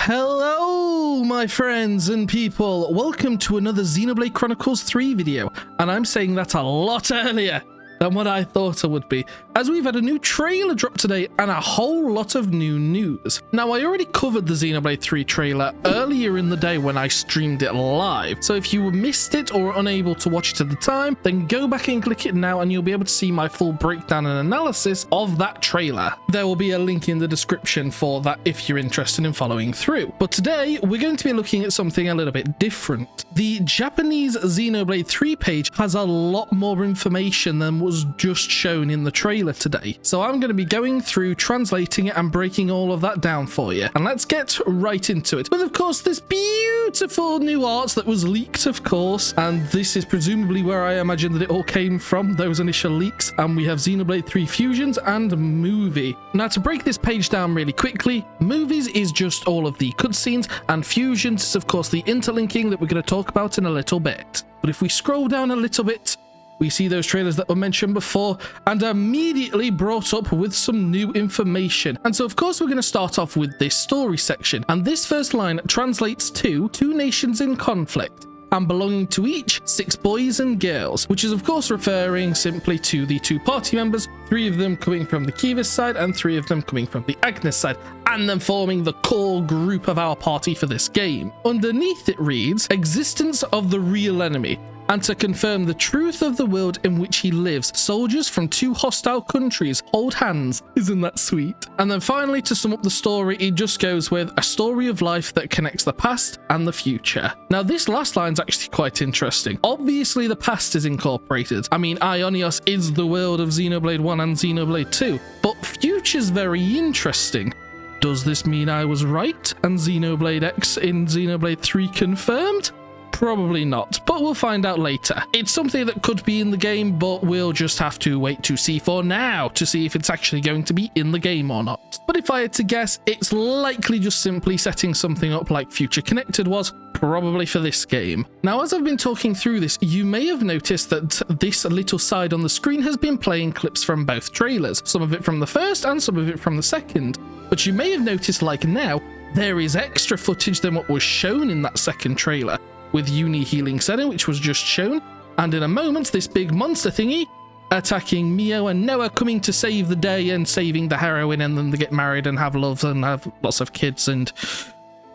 Hello, my friends and people. Welcome to another Xenoblade Chronicles 3 video. And I'm saying that a lot earlier than what I thought I would be, as we've had a new trailer drop today and a whole lot of new news. Now, I already covered the Xenoblade 3 trailer earlier in the day when I streamed it live, so if you missed it or unable to watch it at the time, then go back and click it now and you'll be able to see my full breakdown and analysis of that trailer. There will be a link in the description for that if you're interested in following through. But today, we're going to be looking at something a little bit different. The Japanese Xenoblade 3 page has a lot more information than was just shown in the trailer today. So I'm going to be going through, translating it and breaking all of that down for you. And let's get right into it. With, of course, this beautiful new art that was leaked, of course. And this is presumably where I imagine that it all came from, those initial leaks. And we have Xenoblade 3 Fusions and Movie. Now, to break this page down really quickly, Movies is just all of the cutscenes, and Fusions is, of course, the interlinking that we're going to talk about in a little bit. But if we scroll down a little bit, we see those trailers that were mentioned before and immediately brought up with some new information. And so, of course, we're going to start off with this story section. And this first line translates to two nations in conflict, and belonging to each 6 boys and girls, which is, of course, referring simply to the 2 party members, 3 of them coming from the Kivas side and 3 of them coming from the Agnes side, and then forming the core group of our party for this game. Underneath it reads, existence of the real enemy, and to confirm the truth of the world in which he lives, soldiers from 2 hostile countries hold hands. Isn't that sweet? And then finally, to sum up the story, it just goes with a story of life that connects the past and the future. Now, this last line's actually quite interesting. Obviously, the past is incorporated. I mean, Ionios is the world of Xenoblade 1 and Xenoblade 2, but future's very interesting. Does this mean I was right and Xenoblade X in Xenoblade 3 confirmed? Probably not, but we'll find out later. It's something that could be in the game, but we'll just have to wait to see for now to see if it's actually going to be in the game or not. But if I had to guess, it's likely just simply setting something up like Future Connected was, probably for this game. Now, as I've been talking through this, you may have noticed that this little side on the screen has been playing clips from both trailers, some of it from the first and some of it from the second. But you may have noticed, like now, there is extra footage than what was shown in that second trailer, with Uni healing Senna, which was just shown, and in a moment, this big monster thingy attacking Mio and Noah, coming to save the day and saving the heroine, and then they get married and have love and have lots of kids, and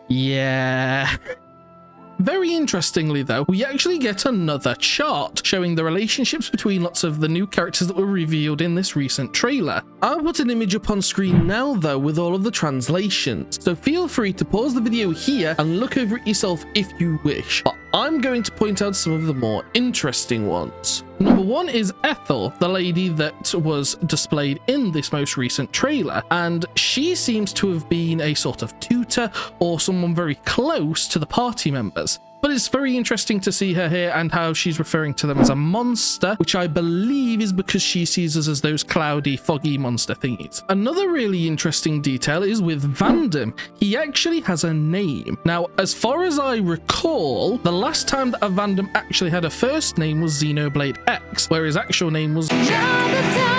yeah. Very interestingly, though, we actually get another chart showing the relationships between lots of the new characters that were revealed in this recent trailer. I'll put an image up on screen now, though, with all of the translations, so feel free to pause the video here and look over it yourself if you wish, but I'm going to point out some of the more interesting ones. Number 1 is Ethel, the lady that was displayed in this most recent trailer, and she seems to have been a sort of tutor or someone very close to the party members. But it's very interesting to see her here and how she's referring to them as a monster, which I believe is because she sees us as those cloudy, foggy monster thingies. Another really interesting detail is with Vandam. He actually has a name. Now, as far as I recall, the last time that a Vandam actually had a first name was Xenoblade X, where his actual name was...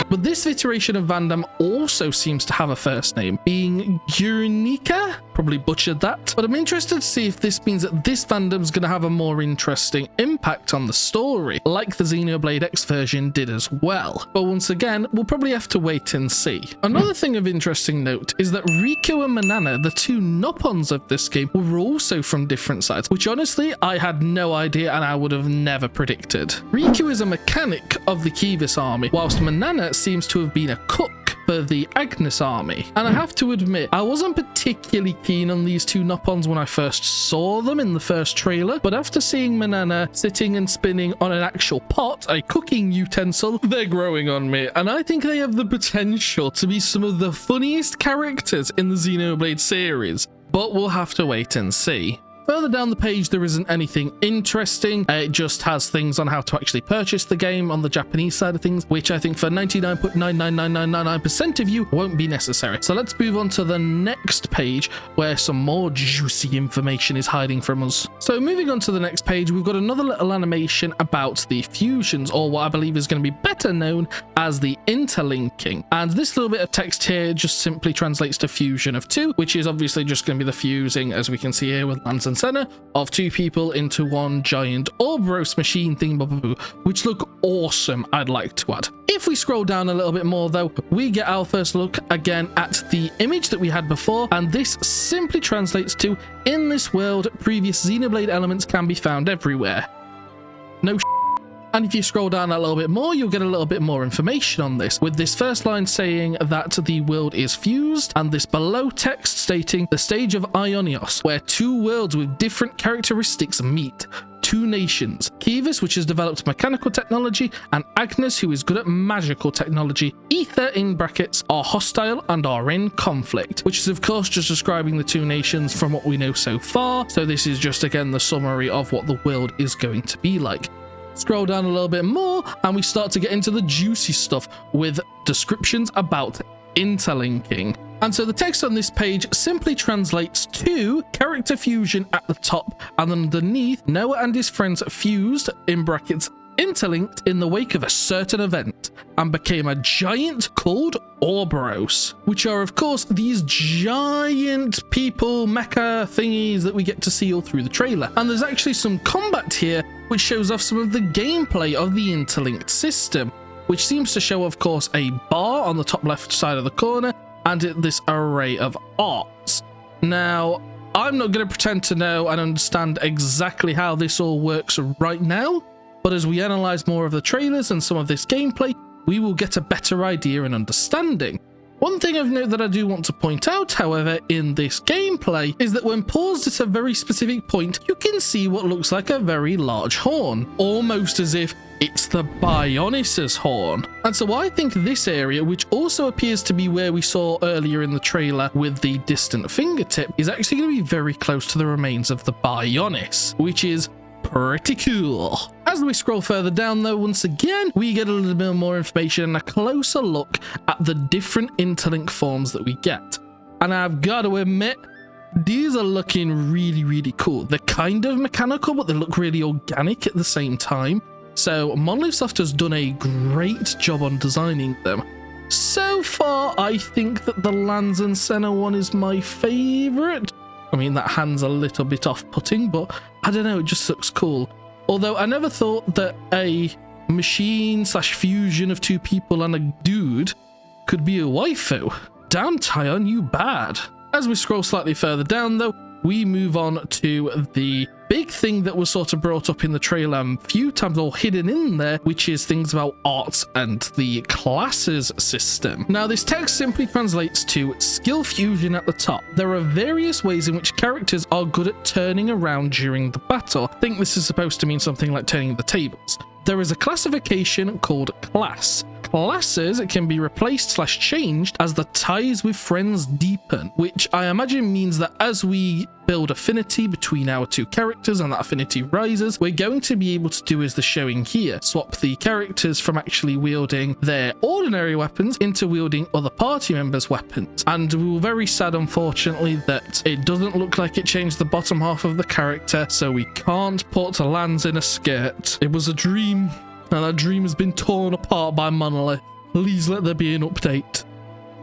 But this iteration of Vandam also seems to have a first name, being Guernica? Probably butchered that. But I'm interested to see if this means that this Vandam's going to have a more interesting impact on the story, like the Xenoblade X version did as well. But once again, we'll probably have to wait and see. Another thing of interesting note is that Riku and Manana, the 2 Noppons of this game, were also from different sides, which honestly, I had no idea and I would have never predicted. Riku is a mechanic of the Kivas army, whilst Manana seems to have been a cook for the Agnes army. And I have to admit, I wasn't particularly keen on these 2 Noppons when I first saw them in the first trailer, but after seeing Manana sitting and spinning on an actual pot, a cooking utensil, they're growing on me, and I think they have the potential to be some of the funniest characters in the Xenoblade series, but we'll have to wait and see. Further down the page, there isn't anything interesting. It just has things on how to actually purchase the game on the Japanese side of things, which I think for 99.99999% of you won't be necessary. So let's move on to the next page where some more juicy information is hiding from us. So moving on to the next page, we've got another little animation about the fusions, or what I believe is going to be better known as the interlinking. And this little bit of text here just simply translates to fusion of two, which is obviously just going to be the fusing, as we can see here with Lance and Senna, of two people into one giant Ouroboros machine thingamaboboo, which look awesome, I'd like to add. If we scroll down a little bit more though, we get our first look again at the image that we had before, and this simply translates to, in this world, previous Xenoblade elements can be found everywhere. No sh**. And if you scroll down a little bit more, you'll get a little bit more information on this, with this first line saying that the world is fused, and this below text stating the stage of Ionios, where two worlds with different characteristics meet. Two nations, Kivas, which has developed mechanical technology, and Agnes, who is good at magical technology. Ether, in brackets, are hostile and are in conflict, which is of course just describing the two nations from what we know so far. So this is just again the summary of what the world is going to be like. Scroll down a little bit more and we start to get into the juicy stuff with descriptions about interlinking. And so the text on this page simply translates to character fusion at the top, and underneath, Noah and his friends fused, in brackets, interlinked in the wake of a certain event and became a giant called Ouroboros, which are of course these giant people mecha thingies that we get to see all through the trailer. And there's actually some combat here which shows off some of the gameplay of the interlinked system, which seems to show of course a bar on the top left side of the corner and this array of arts. Now, I'm not going to pretend to know and understand exactly how this all works right now, but as we analyze more of the trailers and some of this gameplay, we will get a better idea and understanding. One thing of note that I do want to point out, however, in this gameplay is that when paused at a very specific point, you can see what looks like a very large horn, almost as if it's the Bionis' horn. And so I think this area, which also appears to be where we saw earlier in the trailer with the distant fingertip, is actually going to be very close to the remains of the Bionis, which is pretty cool. As we scroll further down though, once again, we get a little bit more information and a closer look at the different interlink forms that we get. And I've got to admit, these are looking really, really cool. They're kind of mechanical, but they look really organic at the same time. So Monolith Soft has done a great job on designing them. So far, I think that the Lance and Senna one is my favorite. I mean, that hand's a little bit off-putting, but I don't know, it just looks cool. Although I never thought that a machine/fusion of two people and a dude could be a waifu. Damn, Tyon, you bad. As we scroll slightly further down, though, we move on to the big thing that was sort of brought up in the trailer a few times, or hidden in there, which is things about arts and the classes system. Now, this text simply translates to skill fusion at the top. There are various ways in which characters are good at turning around during the battle. I think this is supposed to mean something like turning the tables. There is a classification called class. Classes can be replaced/changed as the ties with friends deepen, which I imagine means that as we build affinity between our two characters and that affinity rises, we're going to be able to do as the showing here, swap the characters from actually wielding their ordinary weapons into wielding other party members' weapons. And we were very sad, unfortunately, that it doesn't look like it changed the bottom half of the character, so we can't put Lance in a skirt. It was a dream, and that dream has been torn apart by Monolith. Please let there be an update.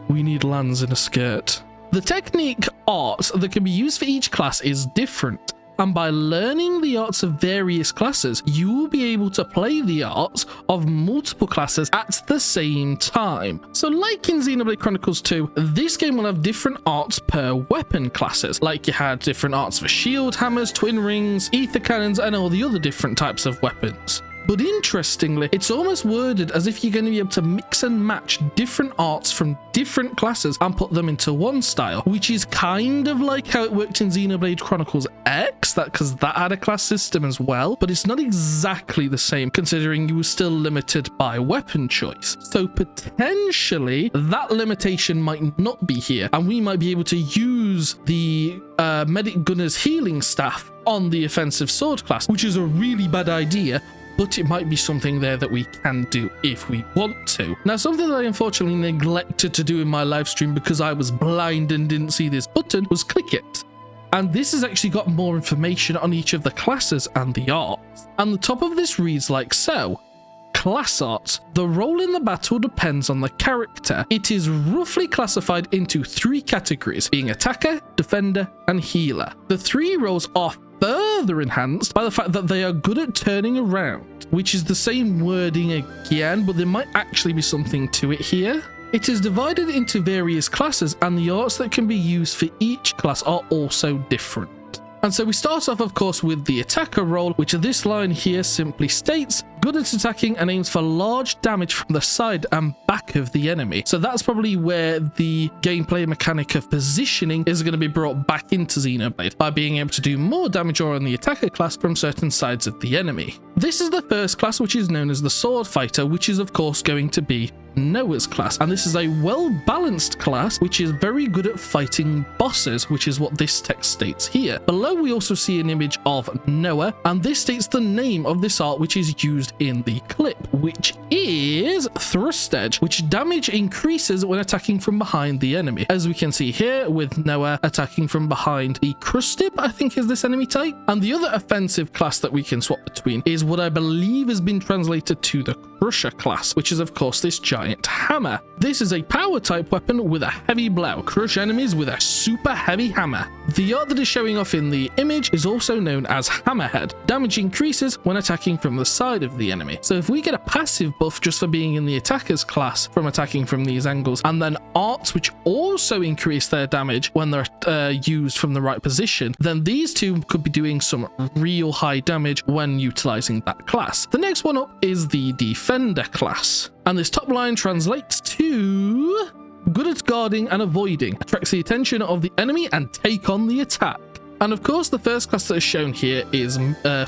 We need Lance in a skirt. The technique art that can be used for each class is different, and by learning the arts of various classes, you will be able to play the arts of multiple classes at the same time. So like in Xenoblade Chronicles 2, this game will have different arts per weapon classes, like you had different arts for shield hammers, twin rings, ether cannons, and all the other different types of weapons. But interestingly, it's almost worded as if you're going to be able to mix and match different arts from different classes and put them into one style, which is kind of like how it worked in Xenoblade Chronicles X, because that had a class system as well, but it's not exactly the same considering you were still limited by weapon choice. So potentially that limitation might not be here, and we might be able to use use the Medic Gunner's healing staff on the offensive sword class, which is a really bad idea, but it might be something there that we can do if we want to. Now, something that I unfortunately neglected to do in my live stream because I was blind and didn't see this button was click it. And this has actually got more information on each of the classes and the arts. And the top of this reads like so. Class arts. The role in the battle depends on the character. It is roughly classified into 3 categories, being attacker, defender, and healer. The 3 roles are further enhanced by the fact that they are good at turning around, which is the same wording again, but there might actually be something to it here. It is divided into various classes, and the arts that can be used for each class are also different. And so we start off, of course, with the attacker role, which this line here simply states, good at attacking and aims for large damage from the side and back of the enemy. So that's probably where the gameplay mechanic of positioning is going to be brought back into Xenoblade, by being able to do more damage on the attacker class from certain sides of the enemy. This is the first class, which is known as the Sword Fighter, which is of course going to be Noah's class, and this is a well-balanced class which is very good at fighting bosses, which is what this text states here. Below we also see an image of Noah, and this states the name of this art which is used in the clip, which is Thrust Edge, which damage increases when attacking from behind the enemy, as we can see here with Noah attacking from behind the Crustib, I think is this enemy type. And the other offensive class that we can swap between is what I believe has been translated to the Crusher class, which is of course this giant hammer. This is a power type weapon with a heavy blow. Crush enemies with a super heavy hammer. The art that is showing off in the image is also known as Hammerhead. Damage increases when attacking from the side of the enemy. So if we get a passive buff just for being in the attacker's class from attacking from these angles, and then arts which also increase their damage when they're used from the right position, then these two could be doing some real high damage when utilizing that class. The next one up is the Defender class, and this top line translates to good at guarding and avoiding, attracts the attention of the enemy and take on the attack. And of course the first class that is shown here is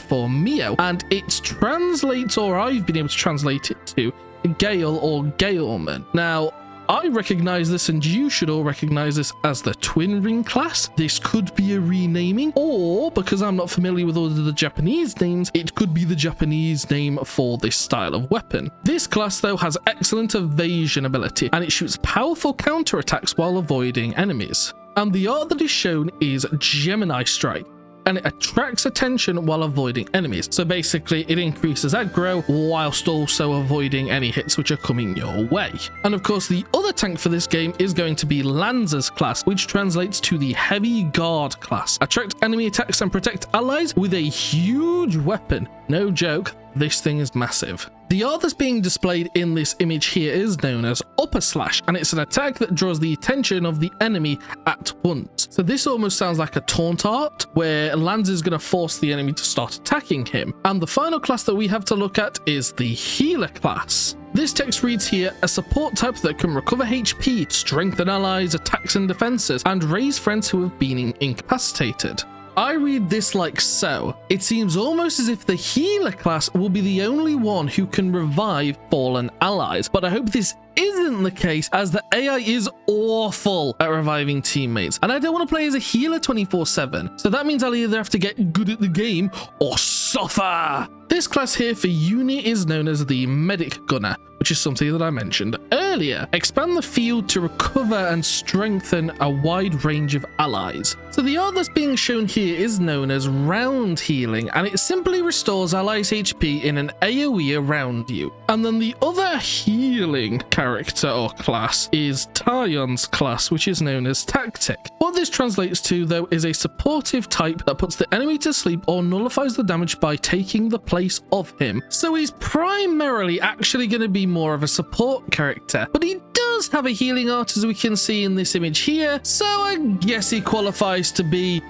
for Mio, and it translates, or I've been able to translate it to, Gale or Galeman. Now I recognize this, and you should all recognize this as the Twin Ring class. This could be a renaming, or because I'm not familiar with all of the Japanese names, it could be the Japanese name for this style of weapon. This class though has excellent evasion ability, and it shoots powerful counterattacks while avoiding enemies. And the art that is shown is Gemini Strike, and it attracts attention while avoiding enemies. So basically it increases aggro whilst also avoiding any hits which are coming your way. And of course the other tank for this game is going to be Lanza's class, which translates to the Heavy Guard class. Attract enemy attacks and protect allies with a huge weapon. No joke, this thing is massive. The art that's being displayed in this image here is known as Upper Slash, and it's an attack that draws the attention of the enemy at once. So this almost sounds like a taunt art, where Lanza is going to force the enemy to start attacking him. And the final class that we have to look at is the Healer class. This text reads here, a support type that can recover HP, strengthen allies, attacks and defenses, and raise friends who have been incapacitated. I read this like so. It seems almost as if the healer class will be the only one who can revive fallen allies, but I hope this isn't the case, as the AI is awful at reviving teammates, and I don't want to play as a healer 24/7, so that means I'll either have to get good at the game or suffer. This class here for Uni is known as the Medic Gunner, which is something that I mentioned earlier. Expand the field to recover and strengthen a wide range of allies. So the art that's being shown here is known as Round Healing, and it simply restores allies' HP in an AoE around you. And then the other healing character or class is Tyon's class, which is known as Tactic. What this translates to though is a supportive type that puts the enemy to sleep or nullifies the damage by taking the place of him. So he's primarily actually going to be more of a support character, but he does have a healing art, as we can see in this image here, so I guess he qualifies to be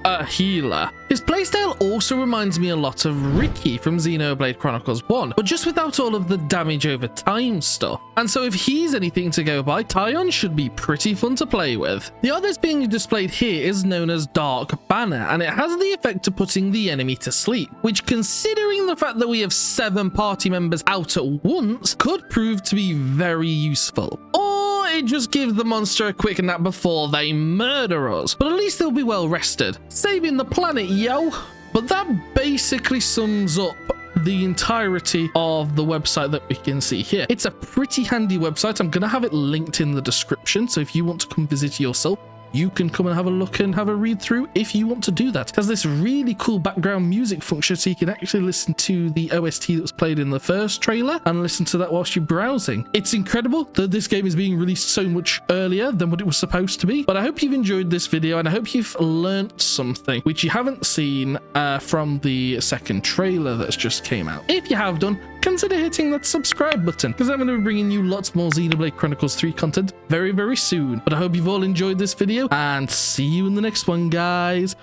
a healer. His playstyle also reminds me a lot of Ricky from Xenoblade Chronicles 1, but just without all of the damage over time stuff. And so if he's anything to go by, Tyon should be pretty fun to play with. The art that's being displayed here is known as Dark Banner, and it has the effect of putting the enemy to sleep, which, considering the fact that we have 7 party members out at once, could prove to be very useful. Or may just give the monster a quick nap before they murder us, but at least they'll be well rested. Saving the planet, yo! But that basically sums up the entirety of the website that we can see here. It's a pretty handy website. I'm going to have it linked in the description, so if you want to come visit yourself, you can come and have a look and have a read through if you want to do that. It has this really cool background music function, so you can actually listen to the OST that was played in the first trailer and listen to that whilst you're browsing. It's incredible that this game is being released so much earlier than what it was supposed to be, but I hope you've enjoyed this video and I hope you've learnt something which you haven't seen from the second trailer that's just came out. If you have done, consider hitting that subscribe button, because I'm going to be bringing you lots more Xenoblade Chronicles 3 content very, very soon. But I hope you've all enjoyed this video, and see you in the next one, guys.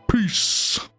Peace.